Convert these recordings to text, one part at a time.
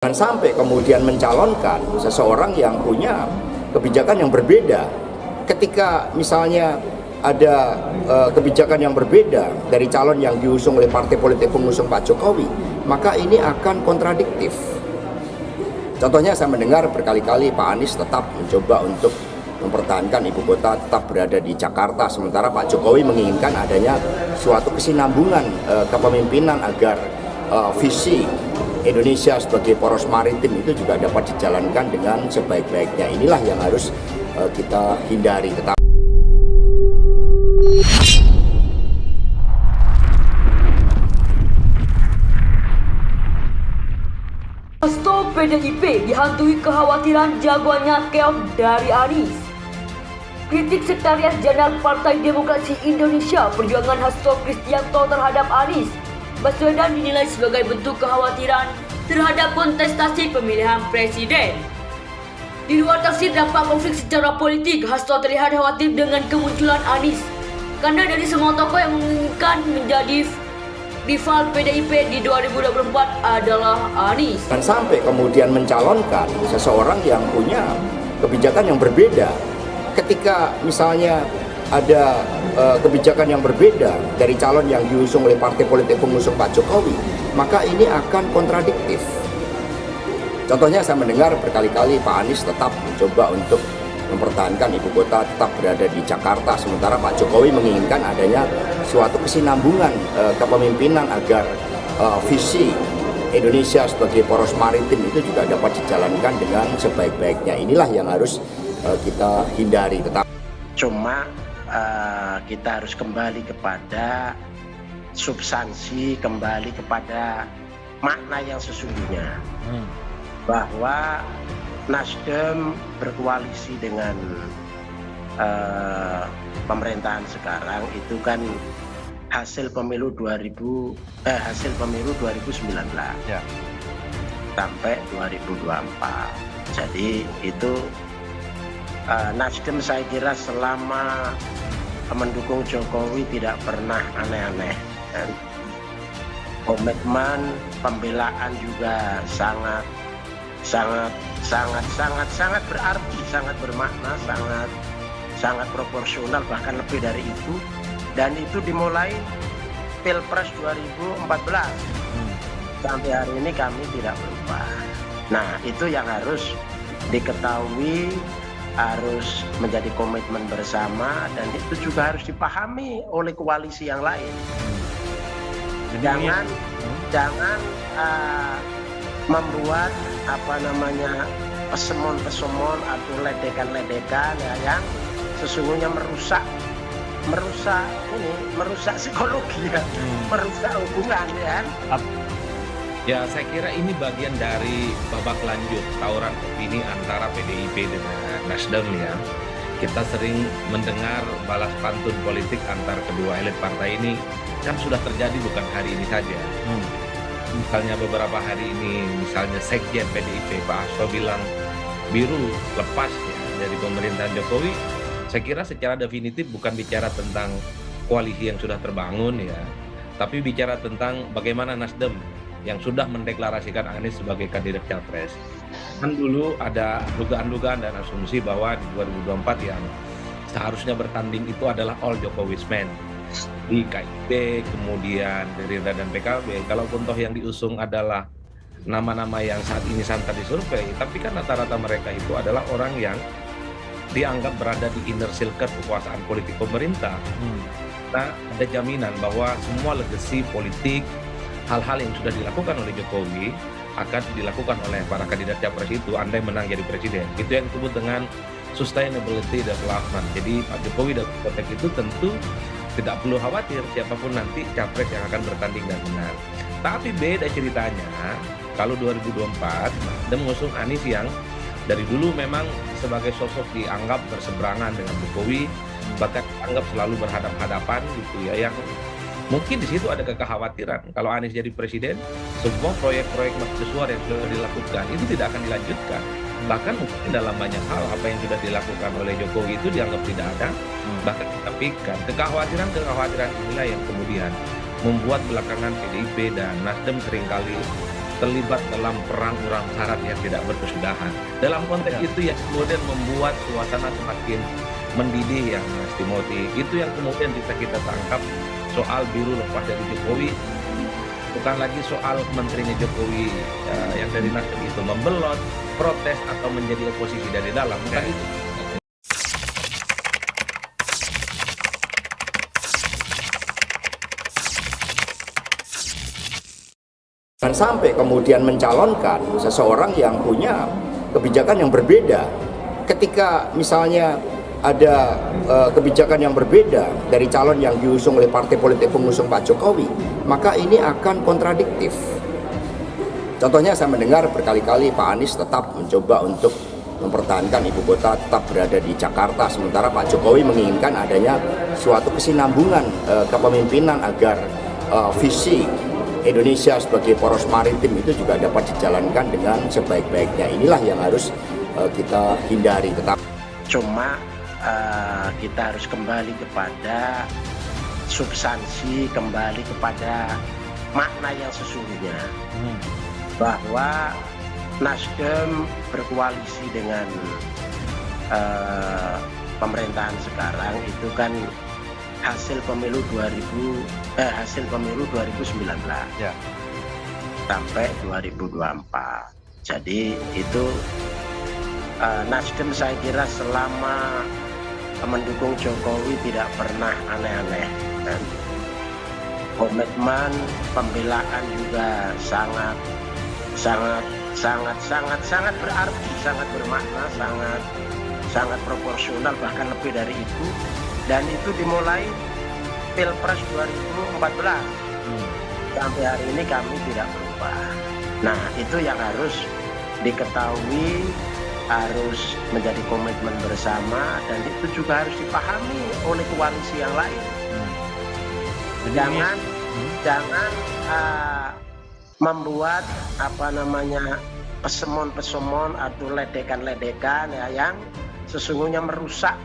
Jangan sampai kemudian mencalonkan seseorang yang punya kebijakan yang berbeda. Ketika misalnya ada kebijakan yang berbeda dari calon yang diusung oleh partai politik pengusung Pak Jokowi, maka ini akan kontradiktif. Contohnya saya mendengar berkali-kali Pak Anies tetap mencoba untuk mempertahankan ibu kota tetap berada di Jakarta, sementara Pak Jokowi menginginkan adanya suatu kesinambungan kepemimpinan agar visi Indonesia sebagai poros maritim itu juga dapat dijalankan dengan sebaik-baiknya. Inilah yang harus kita hindari. Hasto PDIP dihantui kekhawatiran jagoannya keok dari Anies. Kritik Sekretaris Jenderal Partai Demokrasi Indonesia Perjuangan Hasto Kristianto terhadap Anies Baswedan dinilai sebagai bentuk kekhawatiran terhadap kontestasi pemilihan presiden. Di luar tafsir dampak konflik secara politik, Hasto terlihat khawatir dengan kemunculan Anies karena dari semua tokoh yang menginginkan menjadi rival PDIP di 2024 adalah Anies. Jangan sampai kemudian mencalonkan seseorang yang punya kebijakan yang berbeda. Ketika misalnya ada kebijakan yang berbeda dari calon yang diusung oleh partai politik pengusung Pak Jokowi, maka ini akan kontradiktif. Contohnya saya mendengar berkali-kali Pak Anies tetap mencoba untuk mempertahankan ibu kota tetap berada di Jakarta, sementara Pak Jokowi menginginkan adanya suatu kesinambungan kepemimpinan agar visi Indonesia sebagai poros maritim itu juga dapat dijalankan dengan sebaik-baiknya. Inilah yang harus kita hindari. Cuma kita harus kembali kepada substansi, kembali kepada makna yang sesungguhnya, bahwa Nasdem berkoalisi dengan pemerintahan sekarang itu kan hasil pemilu 2019 ya, sampai 2024. Jadi itu Nasdem saya kira selama mendukung Jokowi tidak pernah aneh-aneh, dan komitmen pembelaan juga sangat berarti, sangat bermakna, sangat proporsional, bahkan lebih dari itu. Dan itu dimulai Pilpres 2014 sampai hari ini kami tidak berubah. Nah, itu yang harus diketahui, harus menjadi komitmen bersama, dan itu juga harus dipahami oleh koalisi yang lain. Jangan membuat pesemon atau ledekan ya, yang sesungguhnya merusak psikologi ya, merusak hubungan ya. Ya, saya kira ini bagian dari babak lanjut tawuran opini antara PDIP dengan Nasdem ya. Kita sering mendengar balas pantun politik antar kedua elit partai ini kan sudah terjadi bukan hari ini saja. Misalnya beberapa hari ini, misalnya Sekjen PDIP Pak Hasto bilang biru lepas ya dari pemerintahan Jokowi. Saya kira secara definitif bukan bicara tentang koalisi yang sudah terbangun ya, tapi bicara tentang bagaimana Nasdem yang sudah mendeklarasikan Anies sebagai kandidat capres. Kan dulu ada dugaan-dugaan dan asumsi bahwa di 2024 yang seharusnya bertanding itu adalah all Jokowi's men. Di KIP, kemudian Gerindra dan PKB, kalaupun toh yang diusung adalah nama-nama yang saat ini santer di survei, tapi kan rata-rata mereka itu adalah orang yang dianggap berada di inner circle kekuasaan politik pemerintah. Nah, ada jaminan bahwa semua legasi politik, hal-hal yang sudah dilakukan oleh Jokowi akan dilakukan oleh para kandidat capres itu andai menang jadi presiden. Itu yang disebut dengan sustainability development. Jadi Pak Jokowi dan konteks itu tentu tidak perlu khawatir siapapun nanti capres yang akan bertanding dan menang. Tapi beda ceritanya kalau 2024 dan mengusung Anies yang dari dulu memang sebagai sosok dianggap berseberangan dengan Jokowi, bahkan dianggap selalu berhadapan-hadapan gitu ya, yang mungkin di situ ada kekhawatiran kalau Anies jadi presiden, semua proyek-proyek mercusuar yang sudah dilakukan itu tidak akan dilanjutkan. Bahkan mungkin dalam banyak hal apa yang sudah dilakukan oleh Jokowi itu dianggap tidak ada, bahkan ditapikan. Kekhawatiran inilah yang kemudian membuat belakangan PDIP dan Nasdem seringkali terlibat dalam perang urang sarat yang tidak berkesudahan. Dalam konteks itu yang kemudian membuat suasana semakin mendidih ya Mas Timothy. Itu yang kemudian bisa kita tangkap soal biru lepas dari Jokowi. Bukan lagi soal menterinya Jokowi yang dari Nasdem itu membelot, protes atau menjadi oposisi dari dalam. Bukan itu. Dan sampai kemudian mencalonkan seseorang yang punya kebijakan yang berbeda. Ketika misalnya ada kebijakan yang berbeda dari calon yang diusung oleh partai politik pengusung Pak Jokowi, maka ini akan kontradiktif. Contohnya saya mendengar berkali-kali Pak Anies tetap mencoba untuk mempertahankan ibu kota tetap berada di Jakarta, sementara Pak Jokowi menginginkan adanya suatu kesinambungan kepemimpinan agar visi Indonesia sebagai poros maritim itu juga dapat dijalankan dengan sebaik-baiknya. Inilah yang harus kita hindari. Cuma kita harus kembali kepada substansi, kembali kepada makna yang sesungguhnya, bahwa Nasdem berkoalisi dengan pemerintahan sekarang itu kan hasil pemilu 2019 sampai 2024. Jadi itu Nasdem saya kira selama mendukung Jokowi tidak pernah aneh-aneh, dan komitmen pembelaan juga sangat berarti, sangat bermakna, sangat proporsional, bahkan lebih dari itu. Dan itu dimulai Pilpres 2014 sampai hari ini kami tidak berubah. Nah, itu yang harus diketahui, harus menjadi komitmen bersama, dan itu juga harus dipahami oleh koalisi yang lain. Jangan membuat pesemon-pesemon atau ledekan-ledekan yang sesungguhnya merusak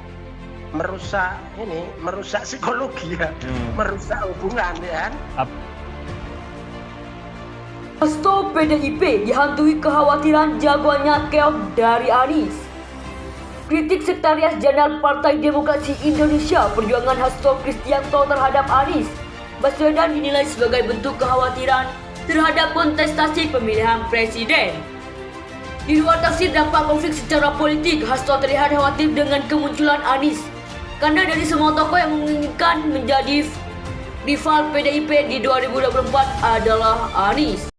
psikologi ya, merusak hubungan ya. Restu PDIP dihantui kekhawatiran jagoannya keok dari Anies. Kritik Sekretaris Jenderal Partai Demokrasi Indonesia Perjuangan Hasto Kristianto terhadap Anies Baswedan dinilai sebagai bentuk kekhawatiran terhadap kontestasi pemilihan presiden. Di luar tafsir dampak konflik secara politik, Hasto terlihat khawatir dengan kemunculan Anies karena dari semua tokoh yang menginginkan menjadi rival PDIP di 2024 adalah Anies.